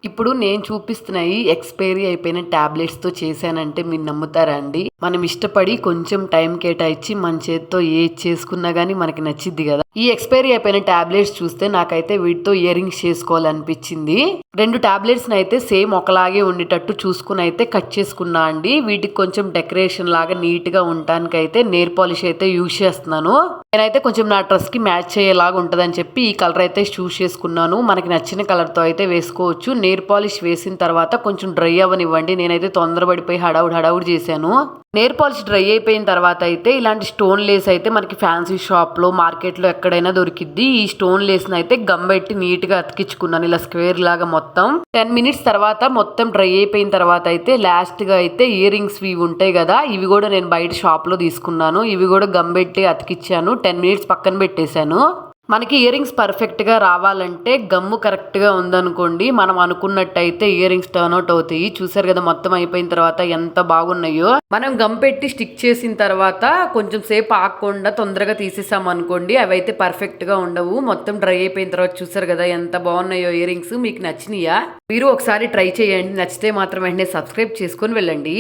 ఇప్పుడు నేను చూపిస్తున్నాయి ఎక్స్‌పైరీ అయిపోయిన టాబ్లెట్స్‌తో చేశానంటే మీరు నమ్ముతారా అండి? మనం ఇష్టపడి కొంచెం టైం కేటాయించి మన చేత్తో ఏది చేసుకున్నా గానీ మనకి నచ్చిద్ది గదా! ఈ ఎక్స్‌పైరీ అయిపోయిన టాబ్లెట్స్ చూస్తే నాకైతే వీటితో ఇయర్ రింగ్స్ చేసుకోవాలనిపించింది. 2 టాబ్లెట్స్‌నైతే సేమ్ ఒకలాగే ఉండేటట్టు చూసుకొనైతే కట్ చేసుకున్నా అండి. వీటికి కొంచెం డెకరేషన్ లాగా నీట్‌గా ఉండటానికైతే నెయిల్ పాలిష్ అయితే యూజ్ చేస్తున్నాను. నేనైతే కొంచెం నా డ్రెస్‌కి మ్యాచ్ అయ్యేలాగా ఉంటదని చెప్పి ఈ కలర్ అయితే చూస్ చేసుకున్నాను. మనకి నచ్చిన కలర్‌తో అయితే వేసుకోవచ్చు. నెయిల్ పాలిష్ వేసిన తర్వాత కొంచెం డ్రై అవ్వనివ్వండి. నేనైతే తొందరపడిపోయి హడావుడి చేశాను. నెయిల్ పాలిష్ డ్రై అయిపోయిన తర్వాత అయితే ఇలాంటి స్టోన్ లేస్ అయితే మనకి ఫ్యాన్సీ షాప్‌లో, మార్కెట్‌లో ఎక్కడైనా దొరికిద్ది. ఈ స్టోన్ లేస్‌ని అయితే గమ్ పెట్టి నీట్‌గా అతికించుకున్నాను. ఇలా స్క్వేర్ లాగా మొత్తం 10 మినిట్స్ తర్వాత మొత్తం డ్రై అయిపోయిన తర్వాత అయితే లాస్ట్‌గా అయితే ఇయర్ రింగ్స్ ఇవి ఉంటాయి కదా! ఇవి కూడా నేను బయట షాప్‌లో తీసుకున్నాను. ఇవి కూడా గమ్ పెట్టి అతికిచ్చాను. 10 మినిట్స్ పక్కన పెట్టేశాను. మనకి ఇయర్ రింగ్స్ పర్ఫెక్ట్‌గా రావాలంటే గమ్ము కరెక్ట్‌గా ఉందనుకోండి, మనం అనుకున్నట్టయితే ఇయర్ రింగ్స్ టర్న్ ఔట్ అవుతాయి. చూసారు కదా మొత్తం అయిపోయిన తర్వాత ఎంత బాగున్నాయో. మనం గమ్ పెట్టి స్టిక్ చేసిన తర్వాత కొంచెం సేపు ఆగకుండా తొందరగా తీసేసామనుకోండి, అవైతే పర్ఫెక్ట్‌గా ఉండవు. మొత్తం డ్రై అయిపోయిన తర్వాత చూసారు కదా ఎంత బాగున్నాయో ఇయర్ రింగ్స్. మీకు నచ్చినియా? మీరు ఒకసారి ట్రై చేయండి. నచ్చితే మాత్రం వెంటనే సబ్స్క్రైబ్ చేసుకొని వెళ్ళండి.